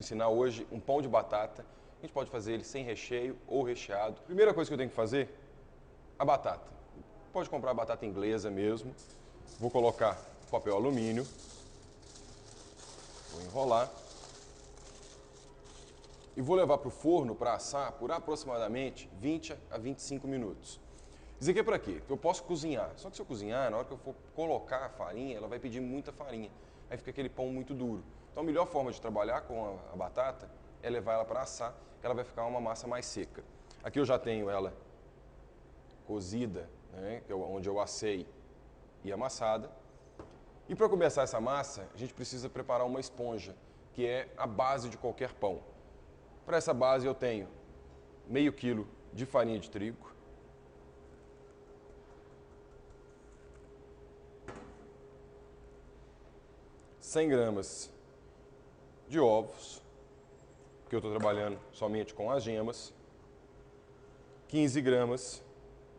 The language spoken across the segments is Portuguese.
Ensinar hoje um pão de batata. A gente pode fazer ele sem recheio ou recheado. Primeira coisa que eu tenho que fazer, a batata. Pode comprar a batata inglesa mesmo. Vou colocar papel alumínio. Vou enrolar. E vou levar para o forno para assar por aproximadamente 20 a 25 minutos. Isso aqui é para quê? Eu posso cozinhar. Só que se eu cozinhar, na hora que eu for colocar a farinha, ela vai pedir muita farinha. Aí fica aquele pão muito duro. Então a melhor forma de trabalhar com a batata é levar ela para assar, que ela vai ficar uma massa mais seca. Aqui eu já tenho ela cozida, né, onde eu assei e amassada. E para começar essa massa, a gente precisa preparar uma esponja, que é a base de qualquer pão. Para essa base eu tenho meio quilo de farinha de trigo, 100 gramas de ovos, porque eu estou trabalhando somente com as gemas, 15 gramas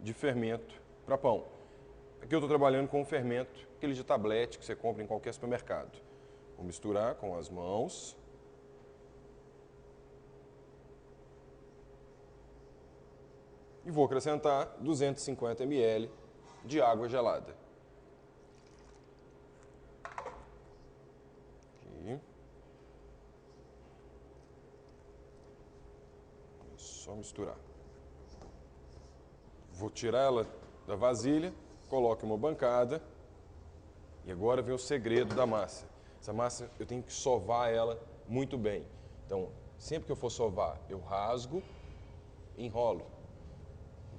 de fermento para pão. Aqui eu estou trabalhando com o fermento, aquele de tablete que você compra em qualquer supermercado. Vou misturar com as mãos. E vou acrescentar 250 ml de água gelada. Aqui. É só misturar. Vou tirar ela da vasilha, coloco em uma bancada. E agora vem o segredo da massa. Essa massa eu tenho que sovar ela muito bem. Então, sempre que eu for sovar, eu rasgo e enrolo.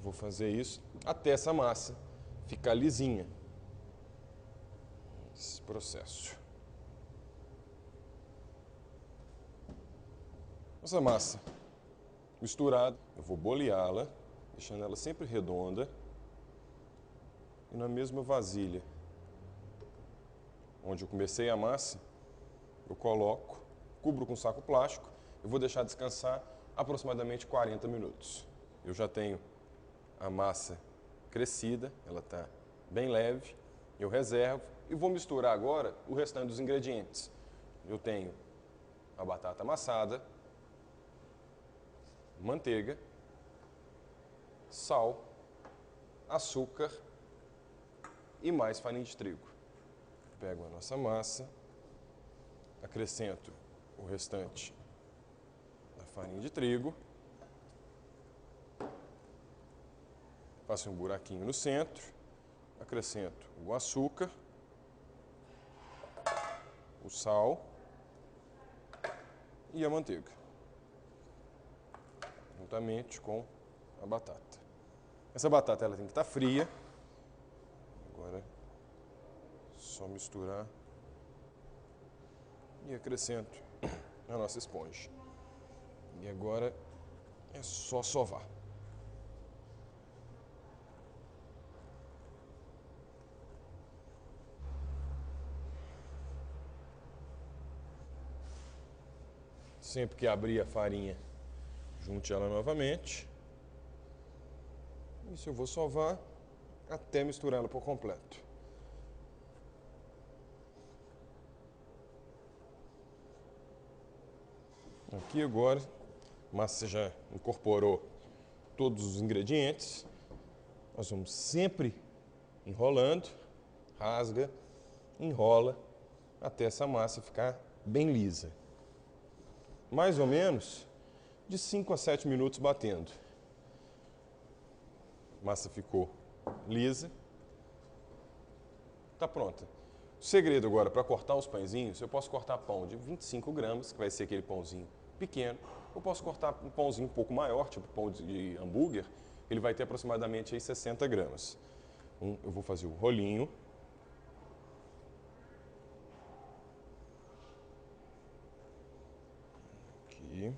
Vou fazer isso até essa massa ficar lisinha. Esse processo. Essa massa misturada, eu vou boleá-la, deixando ela sempre redonda. E na mesma vasilha onde eu comecei a massa, eu coloco, cubro com saco plástico e vou deixar descansar aproximadamente 40 minutos. Eu já tenho a massa crescida, ela está bem leve, eu reservo e vou misturar agora o restante dos ingredientes. Eu tenho a batata amassada, manteiga, sal, açúcar e mais farinha de trigo. Pego a nossa massa, acrescento o restante da farinha de trigo, faço um buraquinho no centro, acrescento o açúcar, o sal e a manteiga, juntamente com a batata. Essa batata ela tem que estar fria. Agora só misturar e acrescento a nossa esponja. E agora é só sovar. Sempre que abrir a farinha, junte ela novamente. Isso eu vou sovar até misturá-la por completo. Aqui agora, a massa já incorporou todos os ingredientes. Nós vamos sempre enrolando, rasga, enrola, até essa massa ficar bem lisa. Mais ou menos de 5 a 7 minutos batendo. A massa ficou lisa. Está pronta. O segredo agora para cortar os pãezinhos, eu posso cortar pão de 25 gramas, que vai ser aquele pãozinho pequeno. Eu posso cortar um pãozinho um pouco maior, tipo pão de hambúrguer, ele vai ter aproximadamente aí 60 gramas. Eu vou fazer o rolinho. Aqui.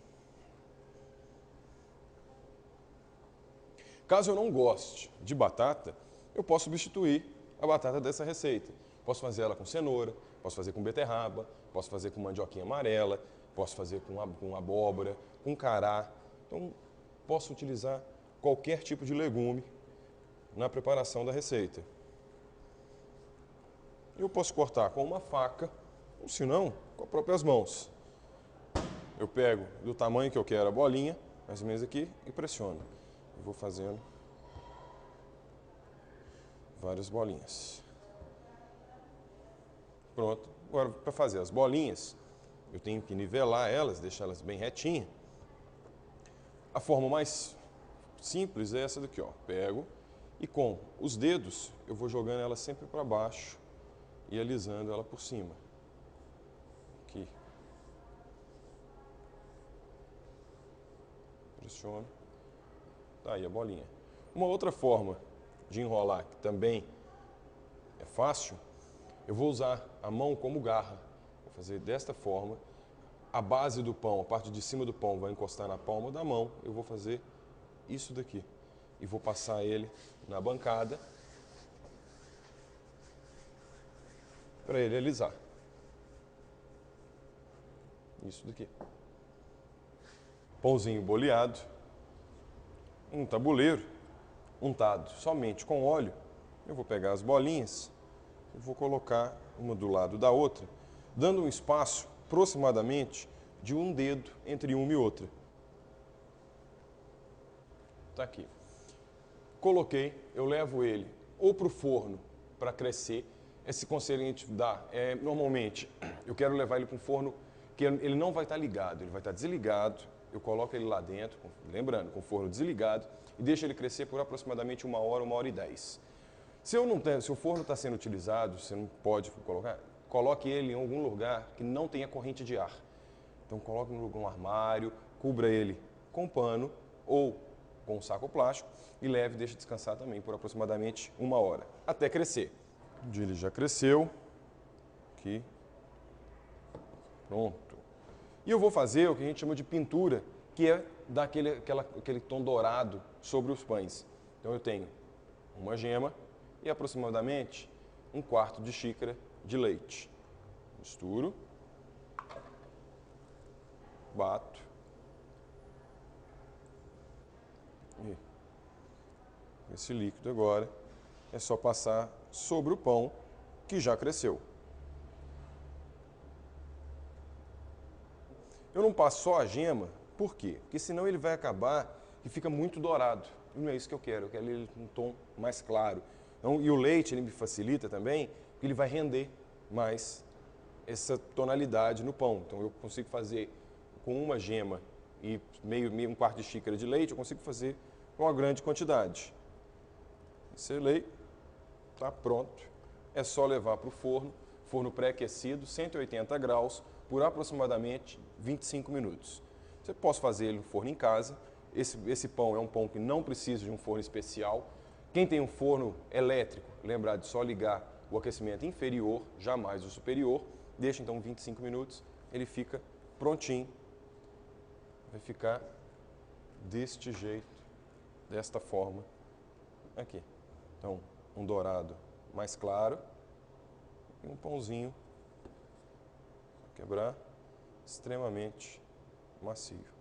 Caso eu não goste de batata, eu posso substituir a batata dessa receita. Posso fazer ela com cenoura, posso fazer com beterraba, posso fazer com mandioquinha amarela, posso fazer com abóbora, com cará. Então, posso utilizar qualquer tipo de legume na preparação da receita. Eu posso cortar com uma faca, ou se não, com as próprias mãos. eu pego do tamanho que eu quero a bolinha, mais ou menos aqui, e pressiono. Eu vou fazendo várias bolinhas. Pronto. Agora, para fazer as bolinhas, eu tenho que nivelar elas, deixar elas bem retinhas. A forma mais simples é essa daqui, ó. Pego e com os dedos eu vou jogando ela sempre para baixo e alisando ela por cima. Aqui. Pressiono. Tá aí a bolinha. Uma outra forma de enrolar, que também é fácil, eu vou usar a mão como garra. Vou fazer desta forma. A base do pão, a parte de cima do pão vai encostar na palma da mão. Eu vou fazer isso daqui. E vou passar ele na bancada para ele alisar. Isso daqui. Pãozinho boleado. Um tabuleiro untado somente com óleo. Eu vou pegar as bolinhas e vou colocar uma do lado da outra, dando um espaço aproximadamente de um dedo entre uma e outra. Tá aqui. Coloquei, eu levo ele ou para o forno para crescer. Esse conselho que a gente dá é, normalmente, eu quero levar ele para um forno que ele não vai estar ligado, ele vai estar desligado. Eu coloco ele lá dentro, lembrando, com o forno desligado, e deixo ele crescer por aproximadamente 1 hora e 10. Se o forno está sendo utilizado, você não pode colocar, coloque ele em algum lugar que não tenha corrente de ar. Então coloque em um armário, cubra ele com pano ou com um saco plástico e leve e deixe descansar também por aproximadamente 1 hora, até crescer. Ele já cresceu, aqui, pronto. E eu vou fazer o que a gente chama de pintura, que é dar aquele tom dourado sobre os pães. Então eu tenho uma gema e aproximadamente 1/4 de xícara de leite. Misturo, bato e esse líquido agora é só passar sobre o pão que já cresceu. Eu não passo só a gema, por quê? Porque senão ele vai acabar e fica muito dourado. E não é isso que eu quero ele com um tom mais claro. Então, e o leite ele me facilita também, porque ele vai render mais essa tonalidade no pão. Então eu consigo fazer com uma gema e 1/4 de xícara de leite, eu consigo fazer com uma grande quantidade. Selei, está pronto. É só levar para o forno pré-aquecido, 180 graus, por aproximadamente 25 minutos. Você pode fazer ele no forno em casa. Esse pão é um pão que não precisa de um forno especial. Quem tem um forno elétrico, lembrar de só ligar o aquecimento inferior, jamais o superior. Deixa então 25 minutos, ele fica prontinho. Vai ficar deste jeito, desta forma aqui. Então, um dourado mais claro e um pãozinho, quebrar, extremamente macio.